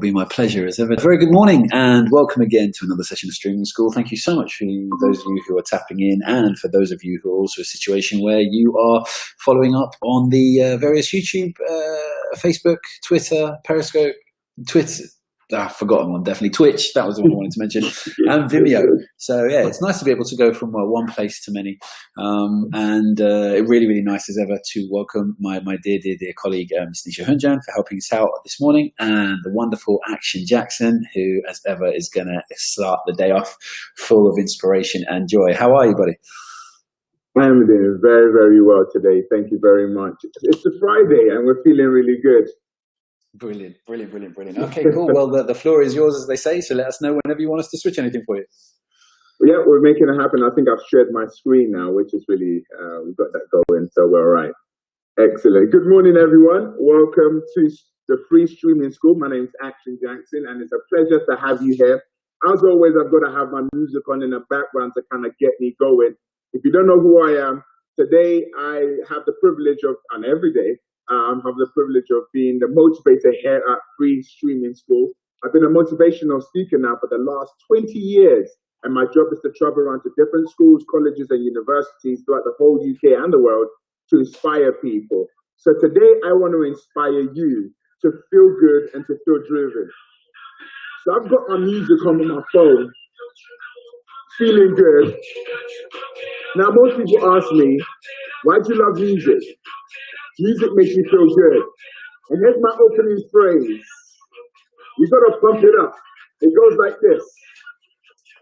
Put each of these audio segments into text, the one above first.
be my pleasure as ever. Very good morning and welcome again to another session of Streaming School. Thank you so much for those of you who are tapping in and for those of you who are also in a situation where you are following up on the various YouTube, Facebook, Twitter, Periscope, Twitter. I've forgotten one, definitely. Twitch, that was the one I wanted to mention, and Vimeo. So, yeah, it's nice to be able to go from one place to many. Really, really nice as ever to welcome my dear colleague, Ms. Nisha Hunjan, for helping us out this morning, and the wonderful Action Jackson, who, as ever, is going to start the day off full of inspiration and joy. How are you, buddy? I'm doing very, very well today. Thank you very much. It's a Friday, and we're feeling really good. Brilliant. Okay, cool. Well, the floor is yours, as they say, so let us know whenever you want us to switch anything for you. Yeah, we're making it happen. I think I've shared my screen now, which is really, we've got that going, so we're all right. Excellent. Good morning, everyone. Welcome to the Free Streaming School. My name is Action Jackson, and it's a pleasure to have you here. As always, I've got to have my music on in the background to kind of get me going. If you don't know who I am, today I have the privilege of, and every day, have the privilege of being the motivator here at Free Streaming School. I've been a motivational speaker now for the last 20 years, and my job is to travel around to different schools, colleges, and universities throughout the whole UK and the world to inspire people. So today I want to inspire you to feel good and to feel driven. So I've got my music on my phone, feeling good. Now most people ask me, why do you love music? Music makes me feel good. And here's my opening phrase. You gotta pump it up. It goes like this.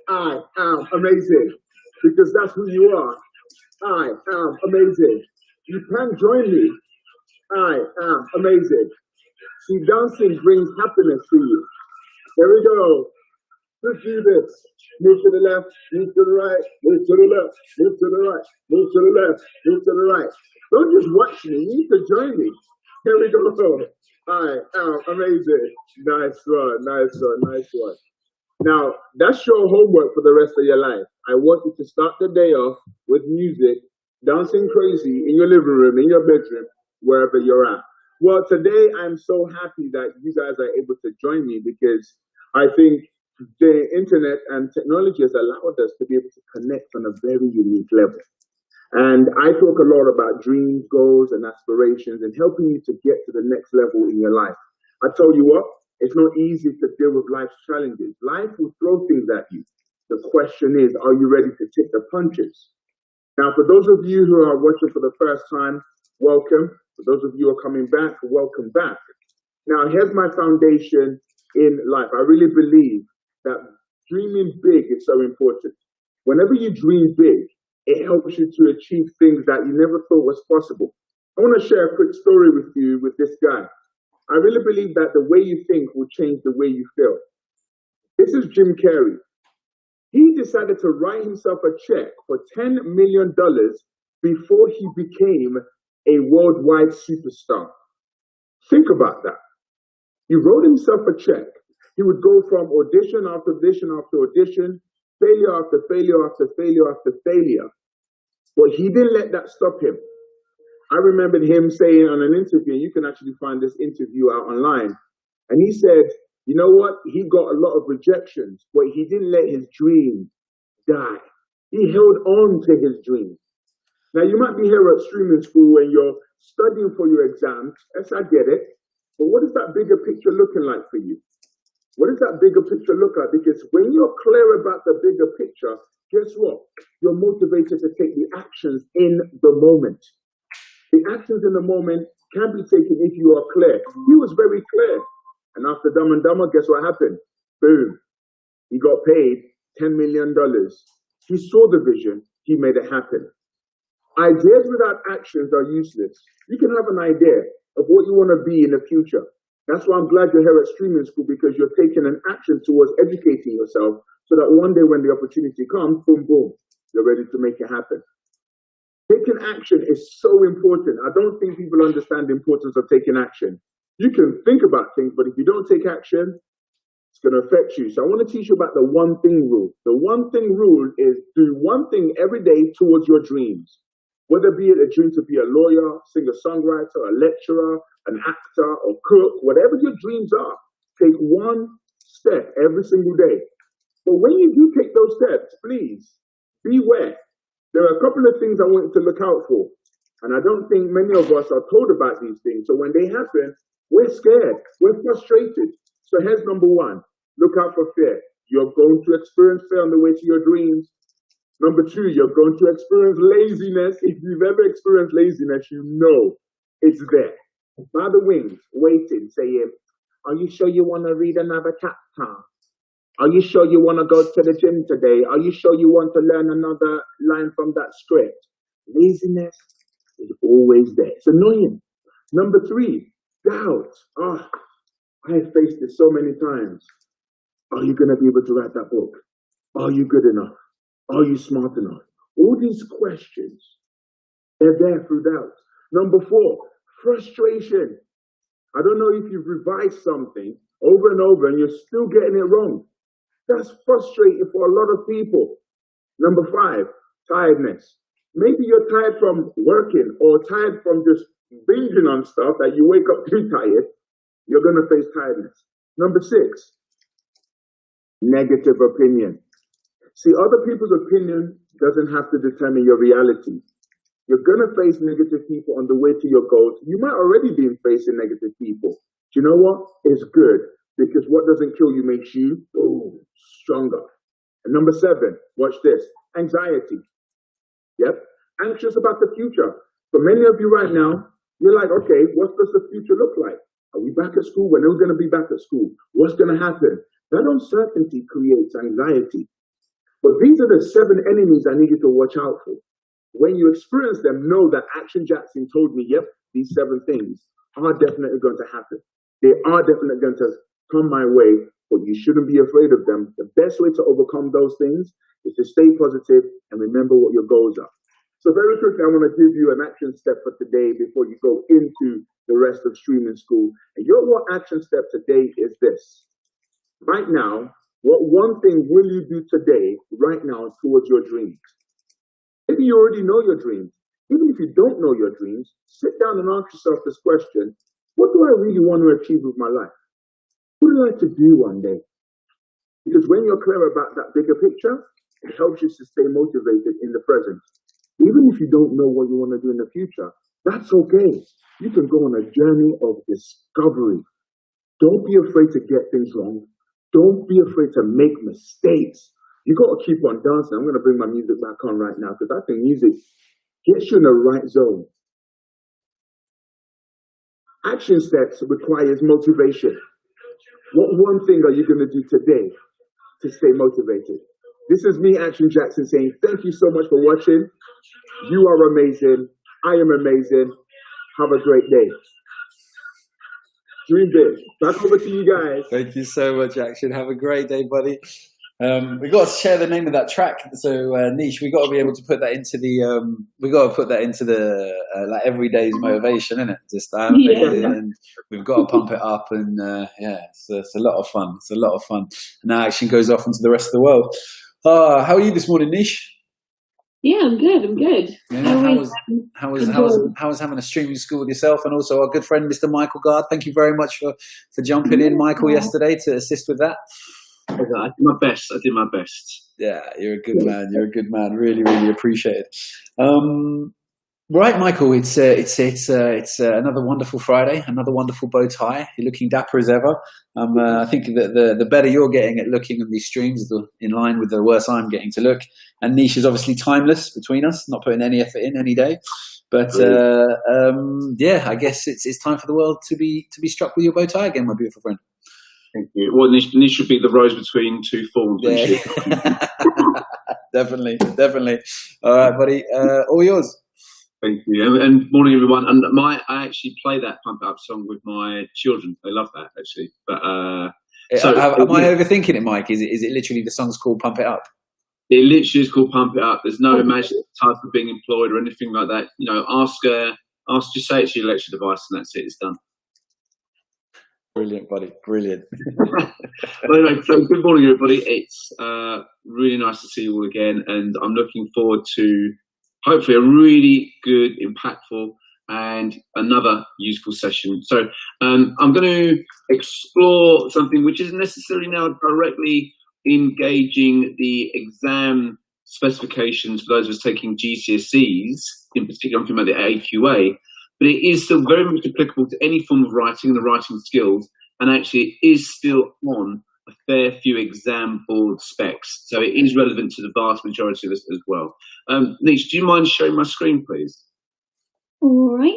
I am amazing. Because that's who you are. I am amazing. You can join me. I am amazing. See, dancing brings happiness to you. There we go. Let's do this. Move to the left, move to the right, move to the left, move to the right, move to the left, move to the right. Don't just watch me, you need to join me. Here we go. I am amazing. Nice one. Now, that's your homework for the rest of your life. I want you to start the day off with music, dancing crazy in your living room, in your bedroom, wherever you're at. Well, today I'm so happy that you guys are able to join me because I think the internet and technology has allowed us to be able to connect on a very unique level. And I talk a lot about dreams, goals, and aspirations and helping you to get to the next level in your life. I tell you what, it's not easy to deal with life's challenges. Life will throw things at you. The question is, are you ready to take the punches? Now, for those of you who are watching for the first time, welcome. For those of you who are coming back, welcome back. Now, here's my foundation in life. I really believe that dreaming big is so important. Whenever you dream big, it helps you to achieve things that you never thought was possible. I want to share a quick story with you with this guy. I really believe that the way you think will change the way you feel. This is Jim Carrey. He decided to write himself a check for $10 million before he became a worldwide superstar. Think about that. He wrote himself a check. He would go from audition after audition after audition, failure after failure after failure after failure. But he didn't let that stop him. I remembered him saying on an interview, you can actually find this interview out online, and he said, you know what? He got a lot of rejections, but he didn't let his dream die. He held on to his dream. Now, you might be here at streaming school and you're studying for your exams. Yes, I get it. But what is that bigger picture looking like for you? What does that bigger picture look like? Because when you're clear about the bigger picture, guess what? You're motivated to take the actions in the moment. The actions in the moment can be taken if you are clear. He was very clear. And after Dumb and Dumber, guess what happened? Boom. He got paid $10 million. He saw the vision. He made it happen. Ideas without actions are useless. You can have an idea of what you want to be in the future. That's why I'm glad you're here at Streaming School, because you're taking an action towards educating yourself so that one day when the opportunity comes, boom, boom, you're ready to make it happen. Taking action is so important. I don't think people understand the importance of taking action. You can think about things, but if you don't take action, it's going to affect you. So I want to teach you about the one thing rule. The one thing rule is do one thing every day towards your dreams. Whether be it a dream to be a lawyer, singer-songwriter, a lecturer, an actor, or cook, whatever your dreams are, Take one step every single day. But when you do take those steps, please beware. There are a couple of things I want you to look out for. And I don't think many of us are told about these things. So when they happen, we're scared. We're frustrated. So here's number one. Look out for fear. You're going to experience fear on the way to your dreams. Number two, you're going to experience laziness. If you've ever experienced laziness, you know it's there. By the wings, waiting, saying, are you sure you want to read another chapter? Are you sure you want to go to the gym today? Are you sure you want to learn another line from that script? Laziness is always there. It's annoying. Number three, doubt. Oh, I have faced this so many times. Are you going to be able to write that book? Are you good enough? Are you smart enough? All these questions, they're there through doubt. Number four, frustration. I don't know if you've revised something over and over and you're still getting it wrong. That's frustrating for a lot of people. Number five, tiredness. Maybe you're tired from working or tired from just binging on stuff that you wake up too tired. You're going to face tiredness. Number six, negative opinion. See, other people's opinion doesn't have to determine your reality. You're going to face negative people on the way to your goals. You might already be facing negative people. Do you know what? It's good because what doesn't kill you makes you stronger. And number seven, watch this, anxiety. Yep, anxious about the future. For many of you right now, you're like, okay, what does the future look like? Are we back at school? When are we going to be back at school? What's going to happen? That uncertainty creates anxiety. But these are the seven enemies I need you to watch out for. When you experience them, know that Action Jackson told me, yep, these seven things are definitely going to happen. They are definitely going to come my way, but you shouldn't be afraid of them. The best way to overcome those things is to stay positive and remember what your goals are. So very quickly, I want to give you an action step for today before you go into the rest of streaming school. And your action step today is this. Right now, what one thing will you do today, right now, towards your dreams? Maybe you already know your dreams. Even if you don't know your dreams, sit down and ask yourself this question. What do I really want to achieve with my life? What do I like to do one day? Because when you're clear about that bigger picture, it helps you to stay motivated in the present. Even if you don't know what you want to do in the future, that's okay. You can go on a journey of discovery. Don't be afraid to get things wrong. Don't be afraid to make mistakes. You got to keep on dancing. I'm going to bring my music back on right now because I think music gets you in the right zone. Action steps requires motivation. What one thing are you going to do today to stay motivated? This is me, Action Jackson, saying thank you so much for watching. You are amazing. I am amazing. Have a great day. Dream big. Back over to you guys. Thank you so much, Action. Have a great day, buddy. We got to share the name of that track. So Niche, we got to be able to put that into the like everyday's motivation, isn't it? Just and we've got to pump it up, and it's a lot of fun. It's a lot of fun. And now Action goes off into the rest of the world. How are you this morning, Niche? Yeah, I'm good. I'm good. Yeah, how was having a streaming school with yourself, and also our good friend Mr. Michael Gard? Thank you very much for jumping in, Michael, yesterday to assist with that. I did my best. Yeah, you're a good man. You're a good man. Really, really appreciate it. Right, Michael. It's another wonderful Friday. Another wonderful bow tie. You're looking dapper as ever. I think that the better you're getting at looking on these streams is in line with the worse I'm getting to look. And Niche is obviously timeless between us. Not putting any effort in any day. But I guess it's time for the world to be struck with your bow tie again, my beautiful friend. Thank you. Well, this should be the rose between two thorns. Yeah. Definitely. All right, buddy. All yours. Thank you. And morning, everyone. And I actually play that Pump It Up song with my children. They love that, actually. But am I overthinking it, Mike? Is it literally the song's called Pump It Up? It literally is called Pump It Up. There's no imaginary type of being employed or anything like that. You know, just say it's your lecture device and that's it. It's done. Brilliant, buddy. Brilliant. Anyway, so good morning, everybody. It's really nice to see you all again, and I'm looking forward to hopefully a really good, impactful, and another useful session. So I'm going to explore something which isn't necessarily now directly engaging the exam specifications for those of us taking GCSEs, in particular I'm talking about the AQA, but it is still very much applicable to any form of writing and the writing skills, and actually it is still on a fair few exam board specs. So it is relevant to the vast majority of us as well. Nish, do you mind sharing my screen, please? All right.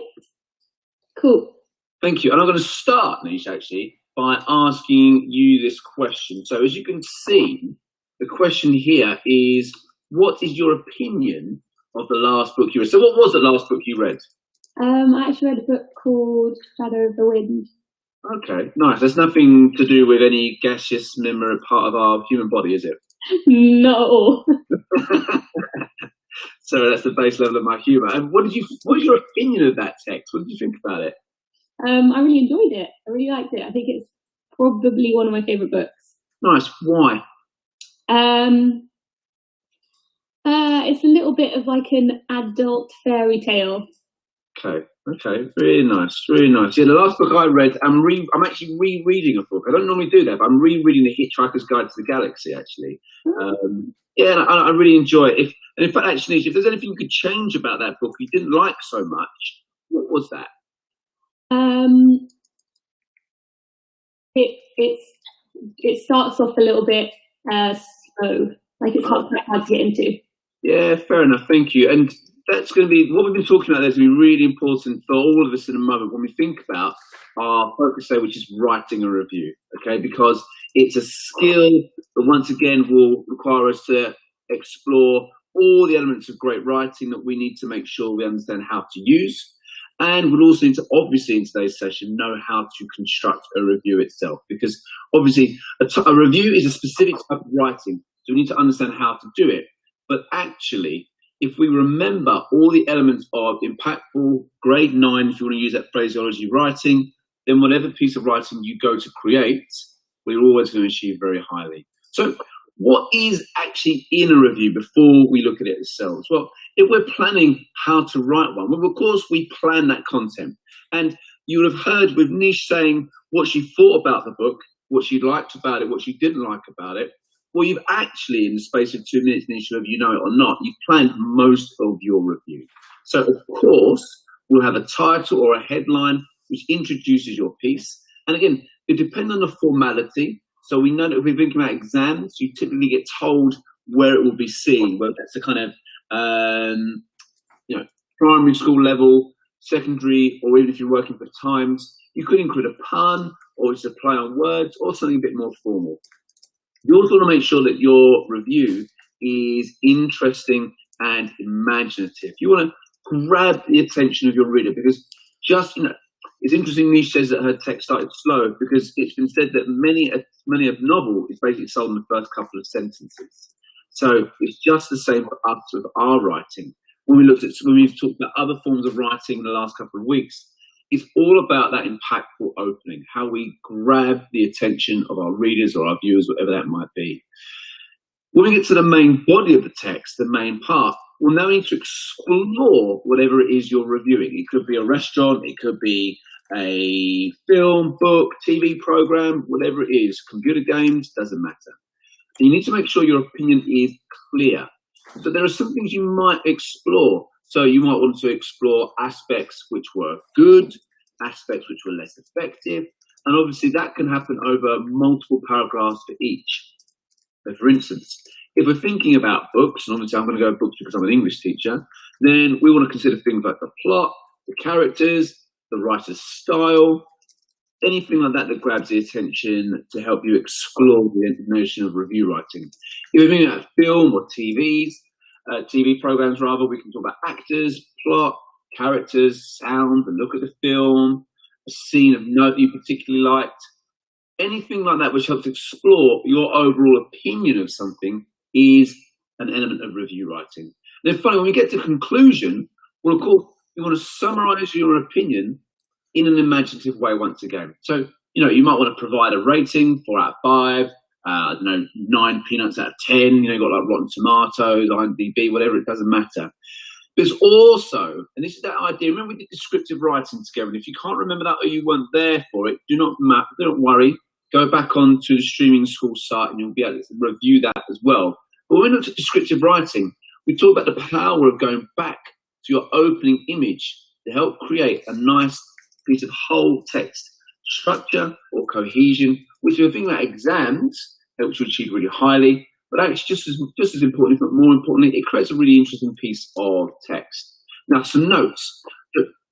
Cool. Thank you. And I'm going to start, Nish, actually, by asking you this question. So as you can see, the question here is, what is your opinion of the last book you read? So what was the last book you read? I actually read a book called Shadow of the Wind. Okay, nice. There's nothing to do with any gaseous member part of our human body, is it? Not at all. So that's the base level of my humour. And what is your opinion of that text? What did you think about it? I really enjoyed it. I really liked it. I think it's probably one of my favourite books. Nice. Why? It's a little bit of like an adult fairy tale. Okay, really nice, really nice. Yeah, the last book I read, I'm actually rereading a book. I don't normally do that, but I'm rereading The Hitchhiker's Guide to the Galaxy, actually. Yeah, and I really enjoy it. And in fact, actually, if there's anything you could change about that book you didn't like so much, what was that? It starts off a little bit slow, like it's hard to get into. Yeah, fair enough. Thank you. And that's going to be what we've been talking about. That's going to be really important for all of us in a moment when we think about our focus day, which is writing a review. Okay, because it's a skill that once again will require us to explore all the elements of great writing that we need to make sure we understand how to use. And we'll also need to, obviously, in today's session, know how to construct a review itself. Because obviously, a review is a specific type of writing. So we need to understand how to do it. But actually, if we remember all the elements of impactful, grade 9, if you want to use that phraseology, writing, then whatever piece of writing you go to create, we're always going to achieve very highly. So what is actually in a review before we look at it ourselves? Well, if we're planning how to write one, well, of course, we plan that content. And you would have heard with Nish saying what she thought about the book, what she liked about it, what she didn't like about it. Well, you've actually, in the space of 2 minutes, Nish, whether you know it or not, you've planned most of your review. So, of course, we'll have a title or a headline which introduces your piece. And again, it depends on the formality. So we know that if we're thinking about exams, you typically get told where it will be seen, whether that's the kind of, primary school level, secondary, or even if you're working for Times, you could include a pun or just a play on words or something a bit more formal. You also want to make sure that your review is interesting and imaginative. You want to grab the attention of your reader because it's interesting Nish says that her text started slow because it's been said that many a novel is basically sold in the first couple of sentences. So it's just the same for us with our writing. When we've talked about other forms of writing in the last couple of weeks, it's all about that impactful opening, how we grab the attention of our readers or our viewers, whatever that might be. When we get to the main body of the text, the main part, we'll now need to explore whatever it is you're reviewing. It could be a restaurant, it could be a film, book, TV program, whatever it is, computer games, doesn't matter. And you need to make sure your opinion is clear. So there are some things you might explore. So you might want to explore aspects which were good, aspects which were less effective, and obviously that can happen over multiple paragraphs for each. So for instance, if we're thinking about books, and obviously I'm going to go books because I'm an English teacher, then we want to consider things like the plot, the characters, the writer's style, anything like that that grabs the attention to help you explore the information of review writing. If we're thinking about film or TV programs rather, we can talk about actors, plot, characters, sound, the look of the film, a scene of note you particularly liked. Anything like that which helps explore your overall opinion of something is an element of review writing. And then finally, when we get to conclusion, well, of course, you want to summarize your opinion in an imaginative way once again. So, you might want to provide a rating, 4 out of 5, 9 peanuts out of 10, you've got like Rotten Tomatoes, IMDb, whatever, it doesn't matter. There's also, and this is that idea, remember we did descriptive writing together, and if you can't remember that or you weren't there for it, don't worry, go back onto the Streaming School site and you'll be able to review that as well. But when we looked at descriptive writing, we talked about the power of going back to your opening image to help create a nice piece of whole text structure or cohesion, which is a thing that exams helps you achieve really highly. But actually, just as important, if not more importantly, it creates a really interesting piece of text. Now, some notes.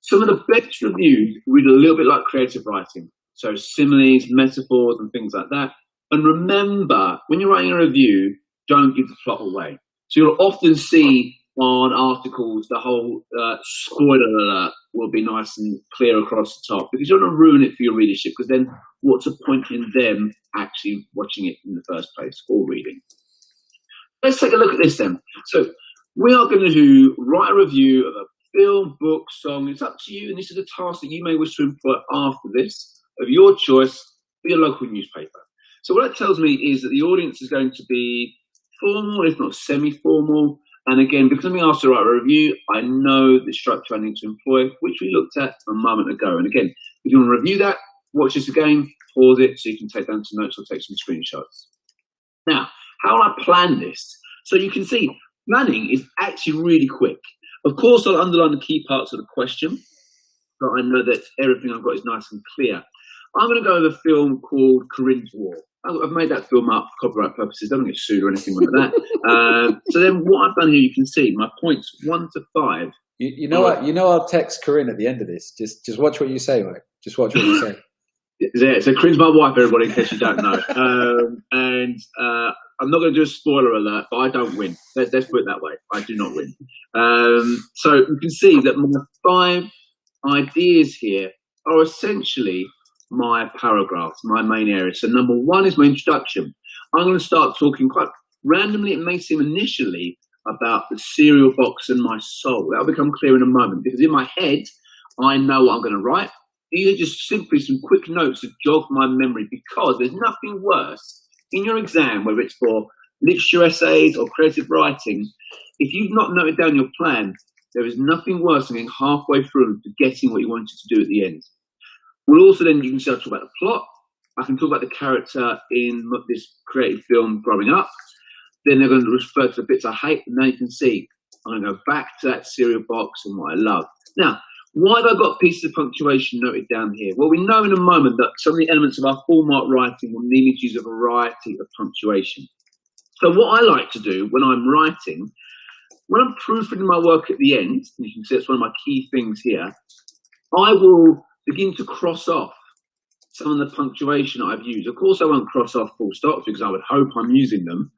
Some of the best reviews read a little bit like creative writing. So similes, metaphors, and things like that. And remember, when you're writing a review, don't give the plot away. So you'll often see on articles the whole spoiler alert will be nice and clear across the top, because you don't want to ruin it for your readership, because then what's the point in them actually watching it in the first place or reading? Let's take a look at this then. So we are going to write a review of a film, book, song. It's up to you, and this is a task that you may wish to employ after this, of your choice, for your local newspaper. So what that tells me is that the audience is going to be formal, if not semi-formal. And again, because I'm being asked to write a review, I know the structure I need to employ, which we looked at a moment ago. And again, if you want to review that, watch this again, pause it so you can take down some notes or take some screenshots. Now, how will I plan this? So you can see, planning is actually really quick. Of course, I'll underline the key parts of the question, but I know that everything I've got is nice and clear. I'm going to go with a film called Corinne's War. I've made that film up for copyright purposes. Don't get sued or anything like that. So then what I've done here, you can see my points 1 to 5. You know what? You know I'll text Corinne at the end of this. Just watch what you say, mate. Just watch what you say. Yeah, so Corinne's my wife, everybody, in case you don't know. I'm not going to do a spoiler alert, but I don't win. Let's put it that way. I do not win. So you can see that my 5 ideas here are essentially my paragraphs, my main area. So number 1 is my introduction. I'm going to start talking quite randomly, it may seem initially, about the cereal box and my soul. That'll become clear in a moment, because in my head, I know what I'm going to write. These are just simply some quick notes to jog my memory, because there's nothing worse in your exam, whether it's for literature essays or creative writing. If you've not noted down your plan, there is nothing worse than getting halfway through and forgetting what you wanted to do at the end. We'll also then, you can start to talk about the plot. I can talk about the character in this creative film growing up. Then they're going to refer to the bits I hate, and now you can see I'm going to go back to that cereal box and what I love. Now, why have I got pieces of punctuation noted down here? Well, we know in a moment that some of the elements of our full mark writing will need to use a variety of punctuation. So what I like to do when I'm writing, when I'm proofreading my work at the end, and you can see it's one of my key things here, I will begin to cross off some of the punctuation I've used. Of course, I won't cross off full stops, because I would hope I'm using them,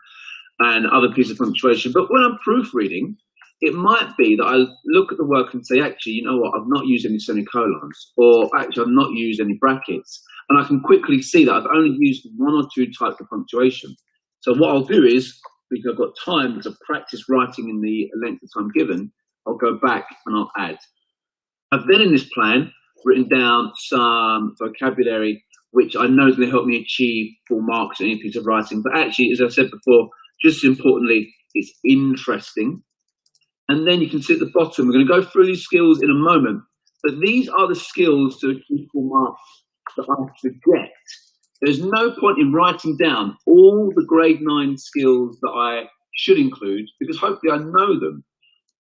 and other pieces of punctuation. But when I'm proofreading, it might be that I look at the work and say, actually, you know what, I've not used any semicolons, or actually I've not used any brackets. And I can quickly see that I've only used 1 or 2 types of punctuation. So what I'll do is, because I've got time to practice writing in the length of time given, I'll go back and I'll add. I've then in this plan written down some vocabulary which I know is going to help me achieve full marks in any piece of writing. But actually, as I said before, just as importantly, it's interesting. And then you can see at the bottom, we're going to go through these skills in a moment, but these are the skills to achieve full marks that I forget. There's no point in writing down all the grade 9 skills that I should include, because hopefully I know them.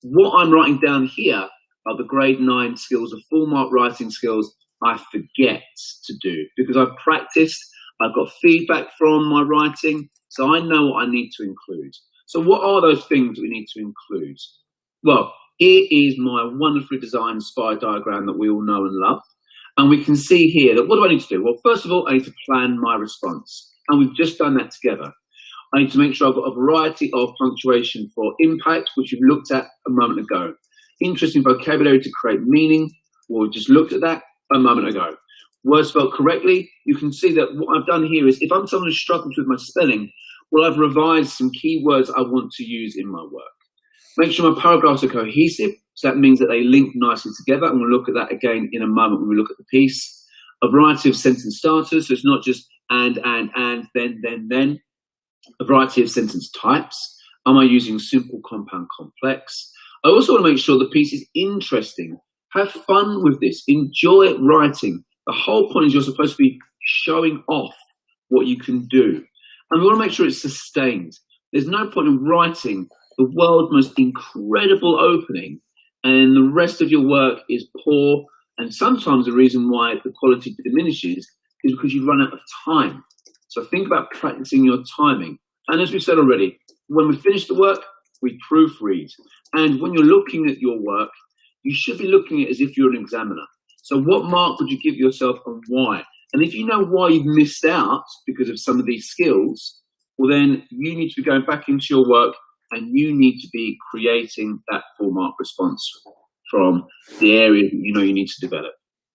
What I'm writing down here are the grade 9 skills, the full mark writing skills I forget to do, because I've practiced, I've got feedback from my writing, so I know what I need to include. So what are those things we need to include? Well, here is my wonderfully designed SPY diagram that we all know and love. And we can see here that what do I need to do? Well, first of all, I need to plan my response. And we've just done that together. I need to make sure I've got a variety of punctuation for impact, which we've looked at a moment ago. Interesting vocabulary to create meaning. Well, we just looked at that a moment ago. Words spelled correctly. You can see that what I've done here is, if I'm someone who struggles with my spelling, well, I've revised some key words I want to use in my work. Make sure my paragraphs are cohesive, so that means that they link nicely together, and we'll look at that again in a moment when we look at the piece. A variety of sentence starters, so it's not just and, then. A variety of sentence types. Am I using simple, compound, complex? I also want to make sure the piece is interesting. Have fun with this. Enjoy writing. The whole point is you're supposed to be showing off what you can do. And we want to make sure it's sustained. There's no point in writing the world's most incredible opening and the rest of your work is poor. And sometimes the reason why the quality diminishes is because you run out of time. So think about practicing your timing. And as we said already, when we finish the work, we proofread. And when you're looking at your work, you should be looking at it as if you're an examiner. So what mark would you give yourself and why? And if you know why you've missed out because of some of these skills, well then you need to be going back into your work and you need to be creating that full mark response from the area that you know you need to develop.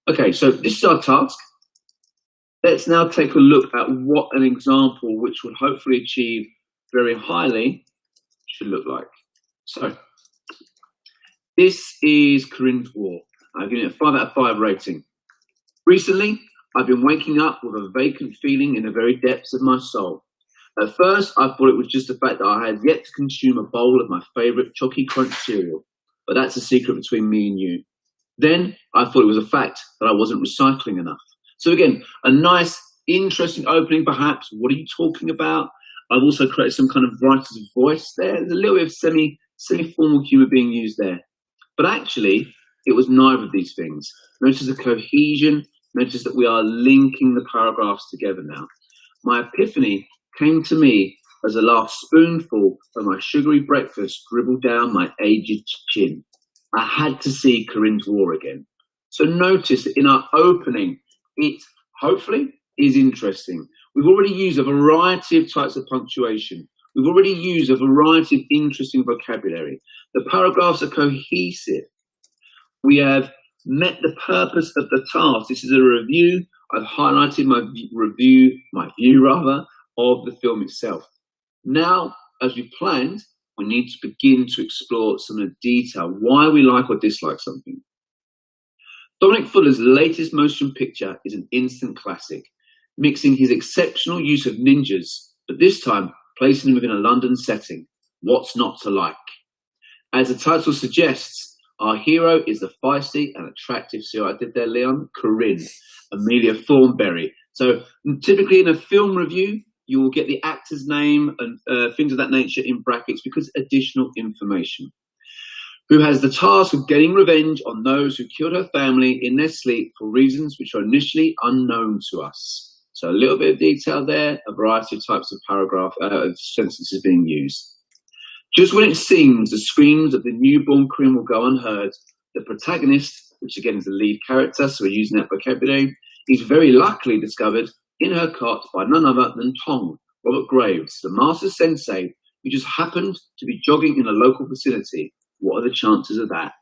Okay, so this is our task. Let's now take a look at what an example which would hopefully achieve very highly should look like. So this is Corinne's War. I've given it a 5 out of 5 rating. Recently, I've been waking up with a vacant feeling in the very depths of my soul. At first, I thought it was just the fact that I had yet to consume a bowl of my favourite Chalky Crunch cereal, but that's a secret between me and you. Then, I thought it was a fact that I wasn't recycling enough. So again, a nice, interesting opening perhaps. What are you talking about? I've also created some kind of writer's voice there. There's a little bit of semi-formal humour being used there. But actually, it was neither of these things. Notice the cohesion. Notice that we are linking the paragraphs together now. My epiphany came to me as a last spoonful of my sugary breakfast dribbled down my aged chin. I had to see Corinne's War again. So notice that in our opening, it hopefully is interesting. We've already used a variety of types of punctuation. We've already used a variety of interesting vocabulary. The paragraphs are cohesive. We have met the purpose of the task. This is a review. I've highlighted my view of the film itself. Now, as we've planned, we need to begin to explore some of the detail, why we like or dislike something. Dominic Fuller's latest motion picture is an instant classic, mixing his exceptional use of ninjas, but this time placing them within a London setting. What's not to like? As the title suggests, our hero is the feisty and attractive, see what I did there, Leon? Corinne, Amelia Thornberry. So typically in a film review, you will get the actor's name and things of that nature in brackets because additional information. Who has the task of getting revenge on those who killed her family in their sleep for reasons which are initially unknown to us. So a little bit of detail there, a variety of types of sentences being used. Just when it seems the screams of the newborn Corinne will go unheard, the protagonist, which again is the lead character, so we're using that vocabulary, is very luckily discovered in her cot by none other than Tong, Robert Graves, the master sensei, who just happened to be jogging in a local vicinity. What are the chances of that?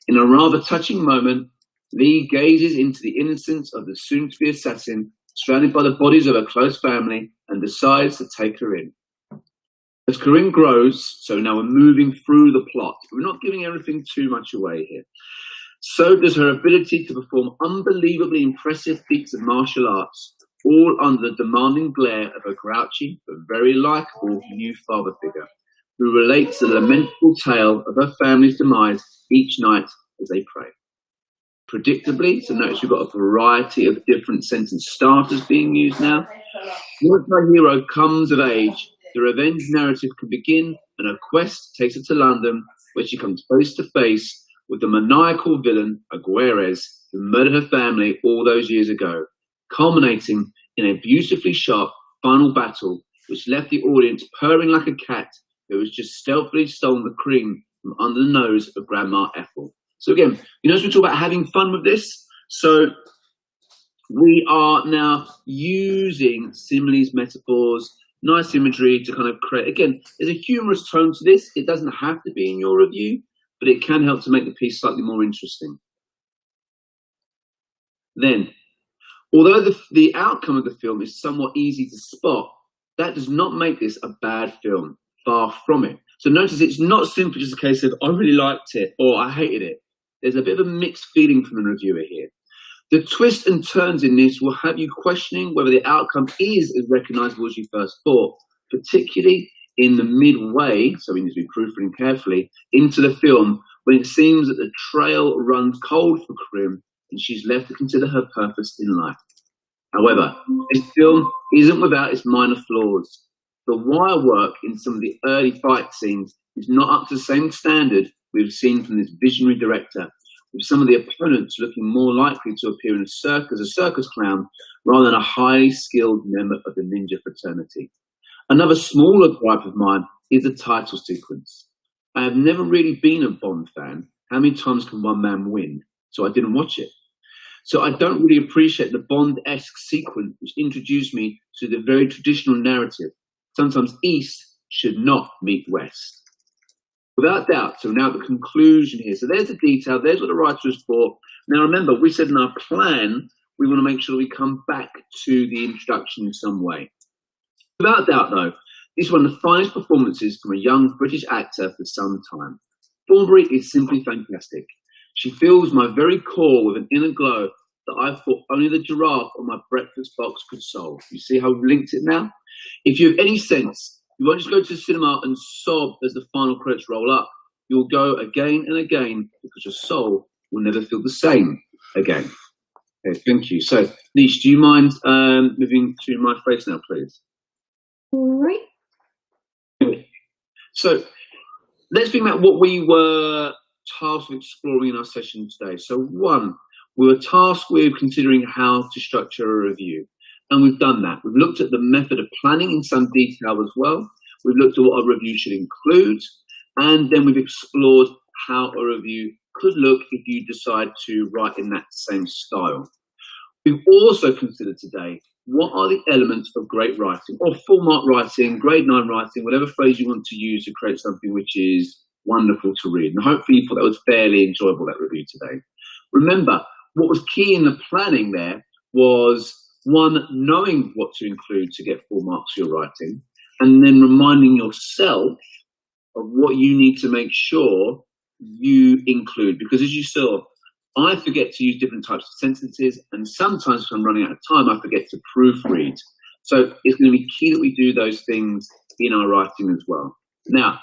In a rather touching moment, Lee gazes into the innocence of the soon-to-be assassin, surrounded by the bodies of her close family, and decides to take her in. As Corinne grows, so now we're moving through the plot. We're not giving everything too much away here. So does her ability to perform unbelievably impressive feats of martial arts, all under the demanding glare of a grouchy but very likeable new father figure, who relates the lamentable tale of her family's demise each night as they pray. Predictably, so notice we've got a variety of different sentence starters being used now. Once our hero comes of age, the revenge narrative can begin, and her quest takes her to London, where she comes face to face with the maniacal villain Aguirrez, who murdered her family all those years ago, culminating in a beautifully shot final battle, which left the audience purring like a cat who has just stealthily stolen the cream from under the nose of Grandma Ethel. So again, you know, as we talk about having fun with this, so we are now using similes, metaphors, nice imagery to kind of create, again, there's a humorous tone to this. It doesn't have to be in your review, but it can help to make the piece slightly more interesting. Then, although the outcome of the film is somewhat easy to spot, that does not make this a bad film. Far from it. So notice it's not simply just a case of I really liked it or I hated it. There's a bit of a mixed feeling from the reviewer here. The twists and turns in this will have you questioning whether the outcome is as recognisable as you first thought, particularly in the midway, so we need to be proofreading carefully, into the film when it seems that the trail runs cold for Corinne and she's left to consider her purpose in life. However, this film isn't without its minor flaws. The wire work in some of the early fight scenes is not up to the same standard we've seen from this visionary director, with some of the opponents looking more likely to appear in a circus clown rather than a highly skilled member of the ninja fraternity. Another smaller gripe of mine is the title sequence. I have never really been a Bond fan. How many times can one man win? So I didn't watch it. So I don't really appreciate the Bond-esque sequence which introduced me to the very traditional narrative. Sometimes East should not meet West. Without doubt, so now the conclusion here. So there's the detail, there's what the writer is for. Now remember, we said in our plan, we want to make sure we come back to the introduction in some way. Without doubt, though, this is one of the finest performances from a young British actor for some time. Thornberry is simply fantastic. She fills my very core with an inner glow that I thought only the giraffe on my breakfast box could solve. You see how I've linked it now? If you have any sense, you won't just go to the cinema and sob as the final credits roll up. You'll go again and again because your soul will never feel the same again. Okay, thank you. So, Nish, do you mind moving to my face now, please? All right. So let's think about what we were tasked with exploring in our session today. So one, we were tasked with considering how to structure a review. And we've done that. We've looked at the method of planning in some detail as well. We've looked at what a review should include. And then we've explored how a review could look if you decide to write in that same style. We've also considered today, what are the elements of great writing, or full mark writing, grade 9 writing, whatever phrase you want to use to create something which is wonderful to read. And hopefully you thought that was fairly enjoyable, that review today. Remember, what was key in the planning there was, one, knowing what to include to get full marks for your writing, and then reminding yourself of what you need to make sure you include. Because as you saw, I forget to use different types of sentences, and sometimes when I'm running out of time, I forget to proofread. So it's going to be key that we do those things in our writing as well. Now,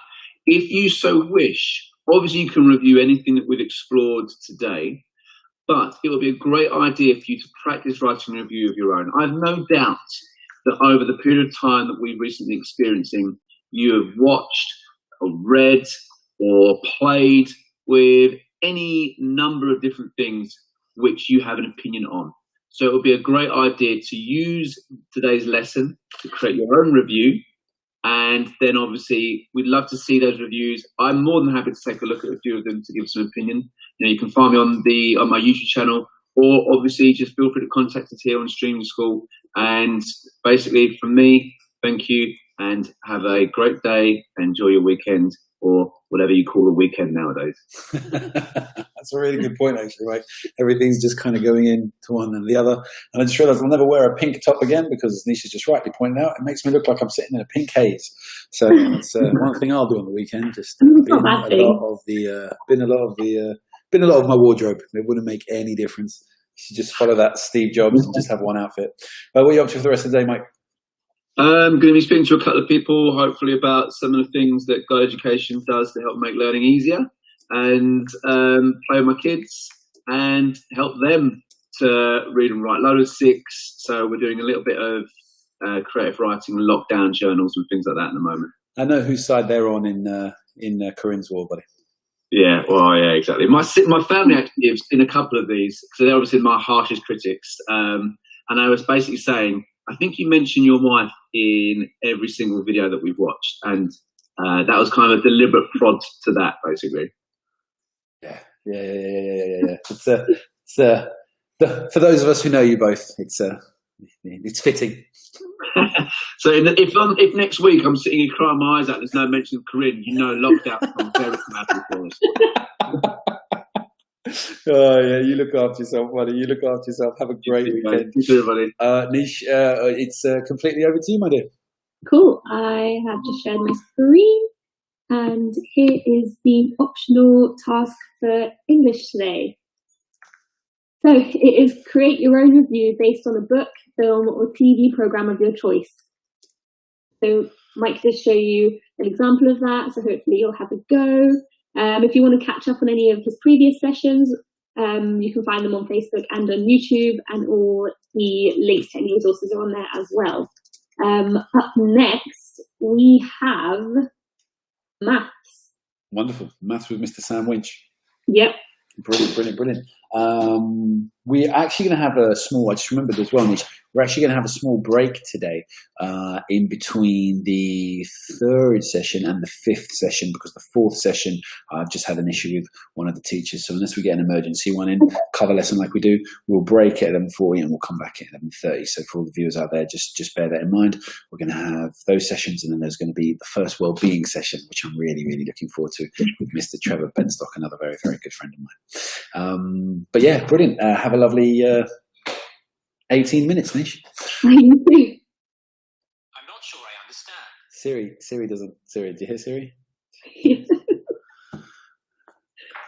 if you so wish, obviously you can review anything that we've explored today, but it would be a great idea for you to practice writing a review of your own. I have no doubt that over the period of time that we've recently experiencing, you have watched or read or played with any number of different things which you have an opinion on. So it would be a great idea to use today's lesson to create your own review. And then obviously we'd love to see those reviews. I'm more than happy to take a look at a few of them to give some opinion. You know, you can find me on my YouTube channel, or obviously just feel free to contact us here on Streaming School. And basically from me, thank you and have a great day. Enjoy your weekend, or whatever you call a weekend nowadays. That's a really good point, actually, right? Everything's just kind of going into one and the other. And I just realized I'll never wear a pink top again because, as Nisha just rightly pointed out, it makes me look like I'm sitting in a pink haze. So it's one thing I'll do on the weekend, just bin a lot of my wardrobe. It wouldn't make any difference. You should just follow that Steve Jobs and just have one outfit. What are you up to for the rest of the day, Mike? I'm going to be speaking to a couple of people, hopefully, about some of the things that God Education does to help make learning easier, and play with my kids and help them to read and write. Load of 6, so we're doing a little bit of creative writing and lockdown journals and things like that at the moment. I know whose side they're on in Corinne's war, buddy. Yeah, well, yeah, exactly. My family actually has seen a couple of these, so they're obviously my harshest critics. And I was basically saying, I think you mentioned your wife in every single video that we've watched, and that was kind of a deliberate prod to that, basically. Yeah. It's for those of us who know you both, it's fitting. So if next week I'm sitting here crying my eyes out, there's no mention of Corinne, you know lockdown is very dramatic for us. Oh yeah, you look after yourself, buddy. You look after yourself. Have a great weekend. You too, buddy. Nish, it's completely over to you, my dear. Cool. I have just shared my screen, and here is the optional task for English today. So it is create your own review based on a book, film, or TV program of your choice. So Mike did show you an example of that. So hopefully you'll have a go. If you want to catch up on any of his previous sessions, you can find them on Facebook and on YouTube, and all the links to any resources are on there as well. Up next, we have maths. Wonderful. Maths with Mr. Sam Winch. Yep. Brilliant, brilliant, brilliant. We're actually going to have a small, I just remembered as well, Nish, we're actually going to have a small break today in between the third session and the fifth session, because the fourth session, I've just had an issue with one of the teachers. So unless we get an emergency one in, cover lesson like we do, we'll break at 11:40 and we'll come back at 11:30. So for all the viewers out there, just bear that in mind. We're going to have those sessions, and then there's going to be the first wellbeing session, which I'm really, really looking forward to, with Mr. Trevor Benstock, another very, very good friend of mine. But yeah, brilliant. Have a lovely 18 minutes, Nish. I'm not sure I understand. Siri doesn't. Siri, do you hear Siri?